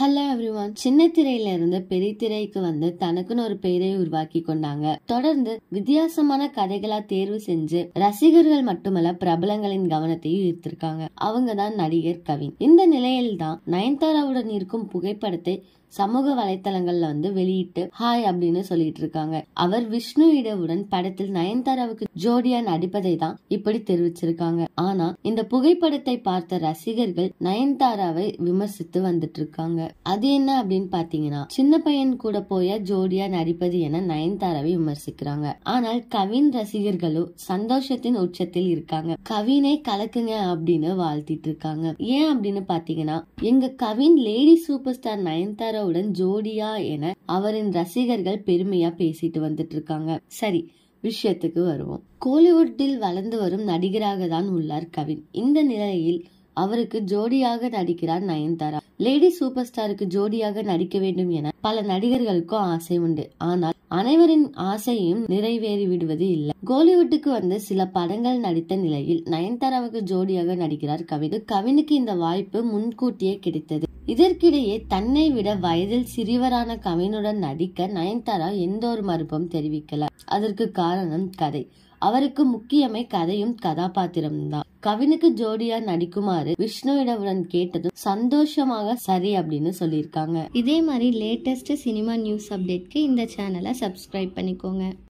Hello everyone. சின்ன திரையில இருந்து பெரிய திரைக்கு வந்து தனக்குன்னு ஒரு பெயரை உருவாக்கி கொண்டாங்க. தொடர்ந்து வித்தியாசமான கதைகளா தேர்வு செஞ்சு ரசிகர்கள் மட்டுமல்ல பிரபலங்களின் கவனத்தையும் ஈர்த்திருக்காங்க. அவங்கதான் நடிகர் கவின். இந்த நிலையில்தான் நயன்தாராவுடன் இருக்கும் புகைப்படத்தை சமூக வலைத்தளங்கள்ல வந்து வெளியிட்டு ஹாய் அப்படின்னு சொல்லிட்டு இருக்காங்க. அவர் விஷ்ணு இடவுடன் படத்தில் நயன்தாராவுக்கு ஜோடியா நடிப்பதை தான் இப்படி தெரிவிச்சிருக்காங்க. ஆனா இந்த புகைப்படத்தை பார்த்த ரசிகர்கள் நயன்தாராவை விமர்சித்து வந்துட்டு இருக்காங்க. அது என்ன அப்படின்னு பாத்தீங்கன்னா, சின்ன பையன் கூட போய ஜோடியா நடிப்பது என நயன்தாராவை விமர்சிக்கிறாங்க. ஆனால் கவின் ரசிகர்களோ சந்தோஷத்தின் உச்சத்தில் இருக்காங்க. கவினை கலக்குங்க அப்படின்னு வாழ்த்திட்டு இருக்காங்க. ஏன் அப்படின்னு பாத்தீங்கன்னா, எங்க Kavin lady super star Nayanthara உடன் ஜோடியா என அவரின் ரசிகர்கள் பெருமையா பேசிட்டு வந்துட்டு இருக்காங்க. சரி, விஷயத்துக்கு வருவோம். கோலிவுட்டில் வளர்ந்து வரும் நடிகராக தான் உள்ளார் கவின். இந்த நிலையில் அவருக்கு ஜோடியாக நடிக்கிறார் நயன்தாரா. லேடி சூப்பர் ஸ்டாருக்கு ஜோடியாக நடிக்க வேண்டும் என பல நடிகர்களுக்கும் ஆசை உண்டு. ஆனால் அனைவரின் ஆசையும் நிறைவேறி விடுவது இல்லை. கோலிவுட்டுக்கு வந்து சில படங்கள் நடித்த நிலையில் நயன்தாராவுக்கு ஜோடியாக நடிக்கிறார் கவின். கவினுக்கு இந்த வாய்ப்பு முன்கூட்டியே கிடைத்தது. இதற்கிடையே தன்னை விட வயதில் சிறியவரான கவினுடன் நடிக்க நயன்தாரா எந்த ஒரு மறுப்பும் தெரிவிக்கல. அதற்கு காரணம் கதை. அவருக்கு முக்கியமே கதையும் கதாபாத்திரம் தான். கவினுக்கு ஜோடியா நடிக்குமாறு விஷ்ணுவிடவுடன் கேட்டதும் சந்தோஷமாக சரி அப்படின்னு சொல்லியிருக்காங்க. இதே மாதிரி லேட்டஸ்ட் சினிமா நியூஸ் அப்டேட்க்கு இந்த சேனலை சப்ஸ்கிரைப் பண்ணிக்கோங்க.